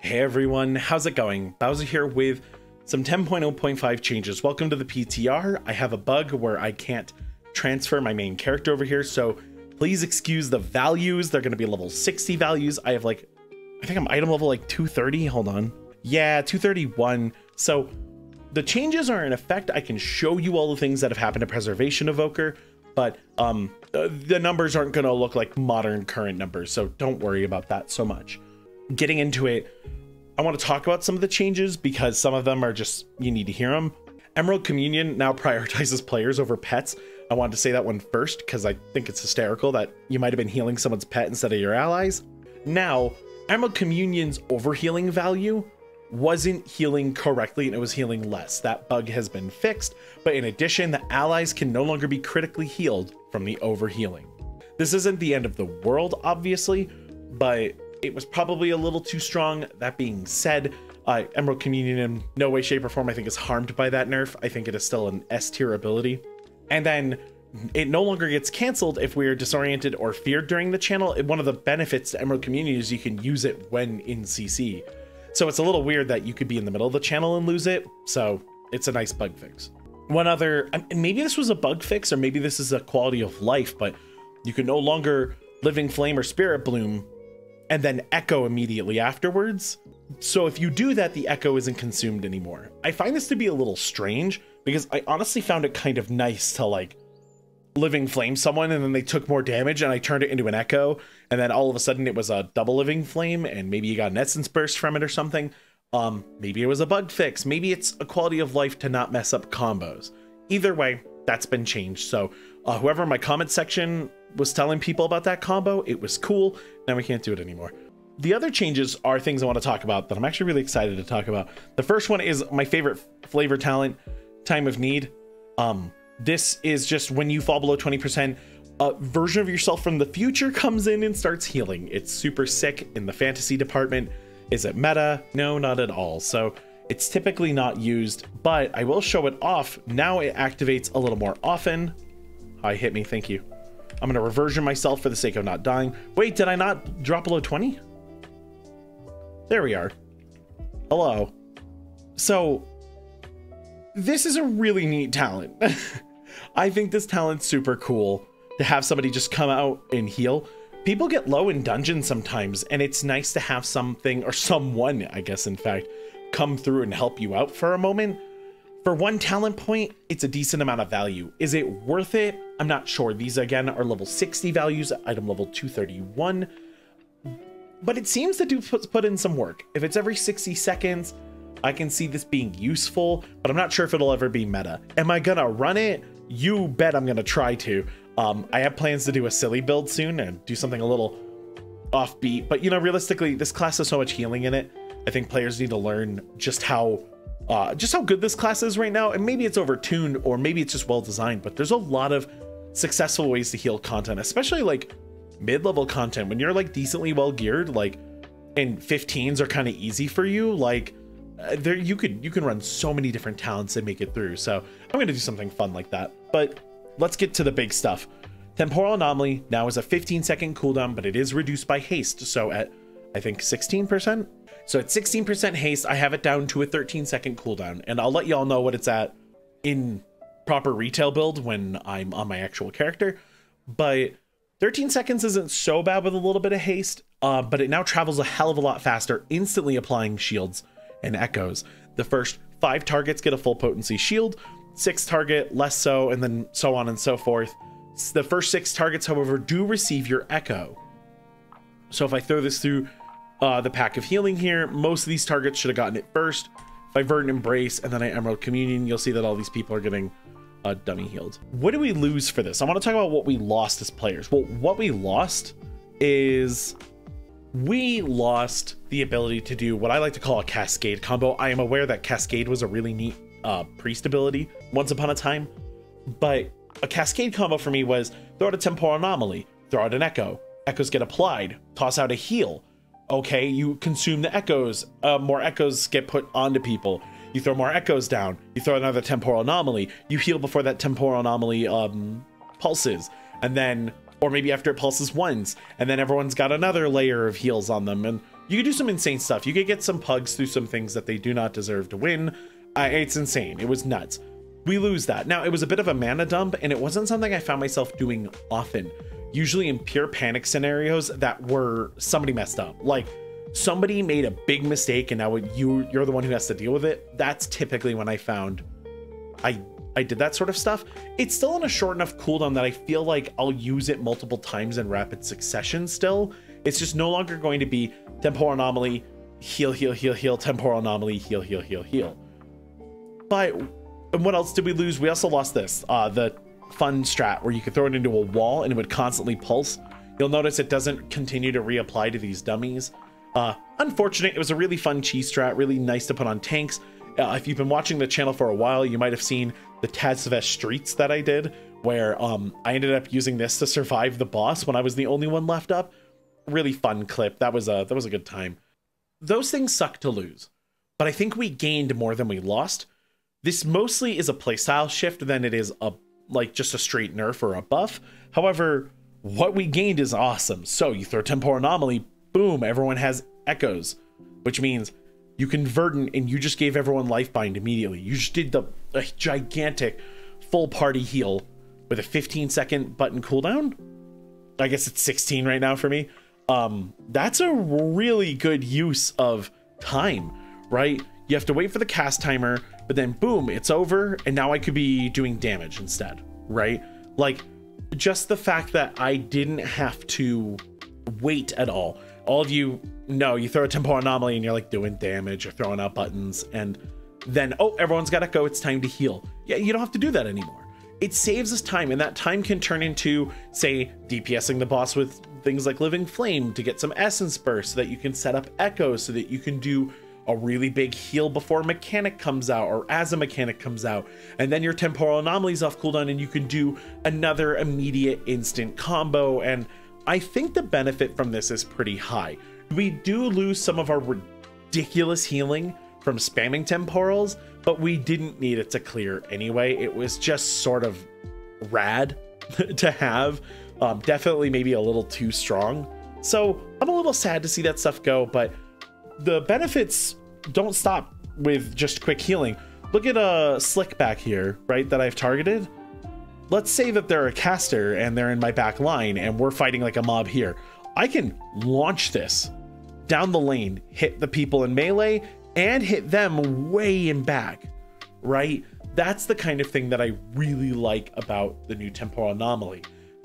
Hey everyone, how's it going? Bowser here with some 10.0.5 changes. Welcome to the PTR. I have a bug where I can't transfer my main character over here, so please excuse the values. They're going to be level 60 values. I have I think I'm item level 230. Hold on. Yeah, 231. So the changes are in effect. I can show you all the things that have happened to Preservation Evoker, but the numbers aren't going to look like modern current numbers, so don't worry about that so much. Getting into it, I want to talk about some of the changes because some of them are just, you need to hear them. Emerald Communion now prioritizes players over pets. I wanted to say that one first because I think it's hysterical that you might have been healing someone's pet instead of your allies. Now, Emerald Communion's overhealing value wasn't healing correctly and it was healing less. That bug has been fixed, but in addition, the allies can no longer be critically healed from the overhealing. This isn't the end of the world, obviously, but it was probably a little too strong. That being said, Emerald Communion in no way, shape, or form I think is harmed by that nerf. I think it is still an S tier ability. And then it no longer gets canceled if we are disoriented or feared during the channel. One of the benefits to Emerald Communion is you can use it when in CC. So it's a little weird that you could be in the middle of the channel and lose it. So it's a nice bug fix. One other, maybe this was a bug fix or maybe this is a quality of life, but you can no longer Living Flame or Spirit Bloom and then echo immediately afterwards. So if you do that, the echo isn't consumed anymore. I find this to be a little strange because I honestly found it kind of nice to Living Flame someone and then they took more damage and I turned it into an echo and then all of a sudden it was a double Living Flame and maybe you got an essence burst from it or something. Maybe it was a bug fix. Maybe it's a quality of life to not mess up combos. Either way, that's been changed. So whoever in my comment section was telling people about that combo, it was cool. Now we can't do it anymore. The other changes are things I want to talk about that I'm actually really excited to talk about. The first one is my favorite flavor talent, Time of Need. This is just when you fall below 20%, a version of yourself from the future comes in and starts healing. It's super sick in the fantasy department. Is it meta? No, not at all. So it's typically not used, but I will show it off. Now it activates a little more often. Hi, hit me, thank you. I'm gonna reversion myself for the sake of not dying. Wait, did I not drop below 20? There we are. Hello. So this is a really neat talent. I think this talent's super cool to have somebody just come out and heal. People get low in dungeons sometimes, and it's nice to have something, or someone, I guess, in fact, come through and help you out for a moment. For one talent point, it's a decent amount of value. Is it worth it? I'm not sure. These, again, are level 60 values, item level 231. But it seems to put in some work. If it's every 60 seconds, I can see this being useful, but I'm not sure if it'll ever be meta. Am I gonna run it? You bet I'm gonna try to. I have plans to do a silly build soon and do something a little offbeat, but realistically, this class has so much healing in it. I think players need to learn just how good this class is right now. And maybe it's overtuned or maybe it's just well designed, but there's a lot of successful ways to heal content, especially mid-level content. When you're decently well geared, and 15s are kind of easy for you, there you can run so many different talents and make it through. So I'm going to do something fun like that, but let's get to the big stuff. Temporal anomaly now is a 15-second cooldown, but it is reduced by haste. So at, I think 16%. So at 16% haste, I have it down to a 13-second cooldown, and I'll let y'all know what it's at in proper retail build when I'm on my actual character. But 13 seconds isn't so bad with a little bit of haste, but it now travels a hell of a lot faster, instantly applying shields and echoes. The first 5 targets get a full potency shield, 6 target less so, and then so on and so forth. The first 6 targets, however, do receive your echo. So if I throw this through the pack of healing here, most of these targets should have gotten it first. If I Verdant Embrace and then I Emerald Communion, you'll see that all these people are getting dummy healed. What do we lose for this? I want to talk about what we lost as players. Well, what we lost is we lost the ability to do what I like to call a Cascade combo. I am aware that Cascade was a really neat priest ability once upon a time, but a Cascade combo for me was throw out a Temporal anomaly, throw out an echo, echoes get applied, toss out a heal. Okay, you consume the echoes, more echoes get put onto people. You throw more echoes down, you throw another Temporal anomaly, you heal before that Temporal anomaly pulses, and then, or maybe after it pulses once, and then everyone's got another layer of heals on them, and You could do some insane stuff. You could get some pugs through some things that they do not deserve to win. It's insane. It was nuts. We lose that. Now, it was a bit of a mana dump, and it wasn't something I found myself doing often. Usually in pure panic scenarios that were somebody messed up. Like, somebody made a big mistake, and now you're the one who has to deal with it. That's typically when I found I did that sort of stuff. It's still on a short enough cooldown that I feel like I'll use it multiple times in rapid succession still. It's just no longer going to be temporal anomaly, heal, heal, heal, heal, temporal anomaly, heal, heal, heal, heal. But what else did we lose? We also lost this, the fun strat where you could throw it into a wall and it would constantly pulse. You'll notice it doesn't continue to reapply to these dummies. Unfortunate. It was a really fun cheese strat, really nice to put on tanks. If you've been watching the channel for a while, you might have seen the Tazvesh streets that I did, where I ended up using this to survive the boss when I was the only one left up. Really fun clip. That was a good time. Those things suck to lose, but I think we gained more than we lost. This mostly is a playstyle shift than it is just a straight nerf or a buff. However, what we gained is awesome. So you throw temporal anomaly, boom, everyone has echoes, which means you can verdant and you just gave everyone life bind immediately. You just did a gigantic full party heal with a 15-second button cooldown. I guess it's 16 right now for me. That's a really good use of time, right? You have to wait for the cast timer, but then boom, it's over, and now I could be doing damage instead, right? Like, just the fact that I didn't have to wait at all. All of you know, you throw a temporal anomaly and you're like doing damage or throwing out buttons, and then, oh, everyone's got to go, it's time to heal. Yeah, you don't have to do that anymore. It saves us time, and that time can turn into, say, DPSing the boss with things like Living Flame to get some essence burst so that you can set up echoes so that you can do a really big heal before a mechanic comes out or as a mechanic comes out, and then your temporal anomalies off cooldown and you can do another immediate instant combo. And I think the benefit from this is pretty high. We do lose some of our ridiculous healing from spamming temporals, but we didn't need it to clear anyway. It was just sort of rad to have. Definitely maybe a little too strong. So I'm a little sad to see that stuff go, but the benefits don't stop with just quick healing. Look at Slick back here, right, that I've targeted. Let's say that they're a caster and they're in my back line and we're fighting like a mob here. I can launch this down the lane, hit the people in melee, and hit them way in back, right? That's the kind of thing that I really like about the new temporal anomaly.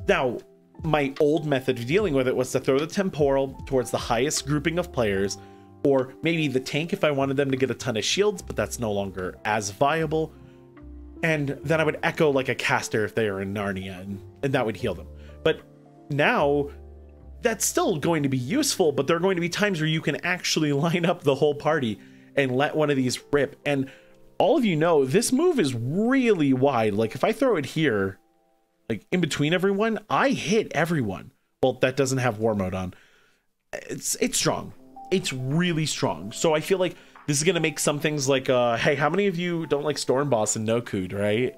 Now, my old method of dealing with it was to throw the temporal towards the highest grouping of players, or maybe the tank if I wanted them to get a ton of shields, but that's no longer as viable. And then I would echo like a caster if they are in Narnia, and that would heal them. But now that's still going to be useful, but there are going to be times where you can actually line up the whole party and let one of these rip. And all of you know, this move is really wide. Like if I throw it here, like in between everyone, I hit everyone. Well, that doesn't have war mode on. It's strong. It's really strong. So I feel like this is going to make some things like, hey, how many of you don't like Storm Boss and No-Cood, right?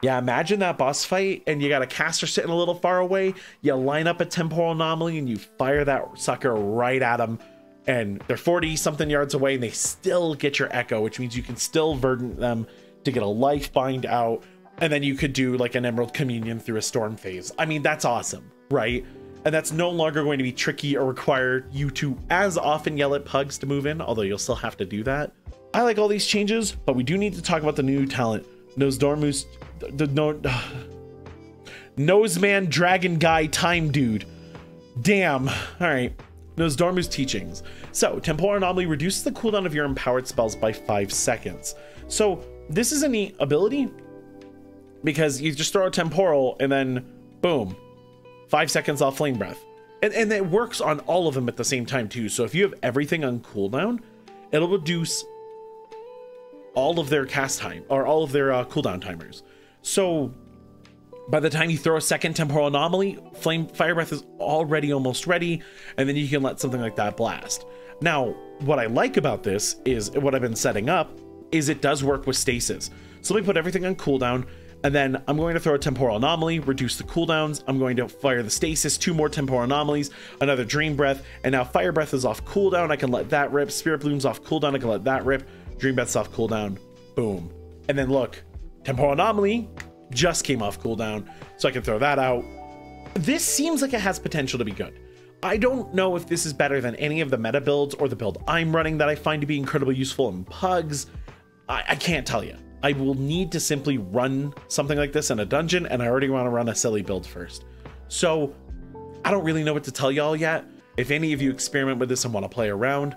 Yeah, imagine that boss fight and you got a caster sitting a little far away. You line up a temporal anomaly and you fire that sucker right at them. And they're 40 something yards away and they still get your echo, which means you can still verdant them to get a life bind out. And then you could do like an Emerald Communion through a storm phase. I mean, that's awesome, right? And that's no longer going to be tricky or require you to as often yell at pugs to move in, although you'll still have to do that. I like all these changes, but we do need to talk about the new talent. Nosedormu's Noseman Dragon Guy Time Dude. Damn. All right. Nosedormu's teachings. So, Temporal Anomaly reduces the cooldown of your empowered spells by 5 seconds. So, this is a neat ability because you just throw a Temporal and then boom, 5 seconds off Flame Breath. And it works on all of them at the same time too. So if you have everything on cooldown, it'll reduce all of their cast time or all of their cooldown timers. So by the time you throw a second Temporal Anomaly, Fire Breath is already almost ready, and then you can let something like that blast. Now, what I like about this is what I've been setting up is it does work with stasis. So let me put everything on cooldown. And then I'm going to throw a temporal anomaly, reduce the cooldowns. I'm going to fire the stasis, 2 more temporal anomalies, another dream breath, and now fire breath is off cooldown. I can let that rip. Spirit bloom's off cooldown. I can let that rip. Dream breath's off cooldown. Boom. And then look, temporal anomaly just came off cooldown, so I can throw that out. This seems like it has potential to be good. I don't know if this is better than any of the meta builds or the build I'm running that I find to be incredibly useful in pugs. I can't tell you. I will need to simply run something like this in a dungeon, and I already want to run a silly build first. So I don't really know what to tell y'all yet. If any of you experiment with this and want to play around,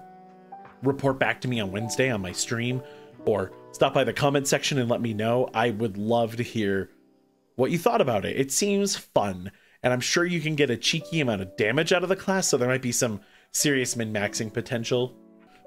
report back to me on Wednesday on my stream, or stop by the comment section and let me know. I would love to hear what you thought about it. It seems fun, and I'm sure you can get a cheeky amount of damage out of the class, so there might be some serious min-maxing potential.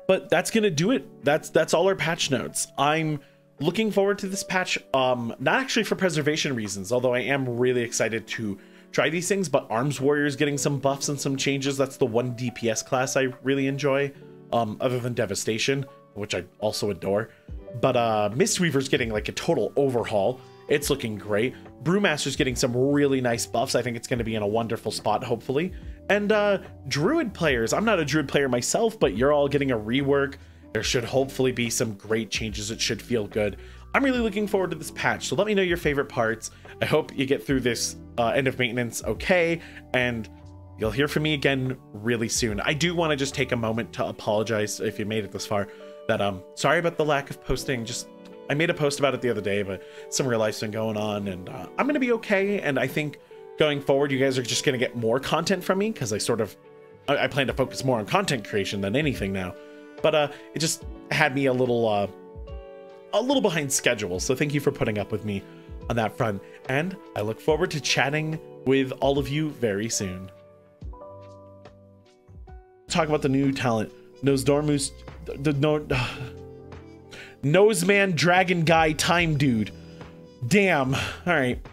But that's gonna do it. That's all our patch notes. I'm looking forward to this patch, not actually for preservation reasons, although I am really excited to try these things, but Arms Warrior's getting some buffs and some changes. That's the one DPS class I really enjoy, other than Devastation, which I also adore. But Mistweaver's getting like a total overhaul. It's looking great. Brewmaster's getting some really nice buffs. I think it's going to be in a wonderful spot, hopefully. And Druid players, I'm not a Druid player myself, but you're all getting a rework. There should hopefully be some great changes. It should feel good. I'm really looking forward to this patch, so let me know your favorite parts. I hope you get through this end of maintenance okay, and you'll hear from me again really soon. I do want to just take a moment to apologize if you made it this far, that sorry about the lack of posting. Just I made a post about it the other day, but some real life's been going on, and I'm gonna be okay. And I think going forward, you guys are just gonna get more content from me, because I plan to focus more on content creation than anything now. But it just had me a little behind schedule. So thank you for putting up with me on that front. And I look forward to chatting with all of you very soon. Talk about the new talent. Nosedormus, Noseman Dragon Guy Time Dude. Damn. All right.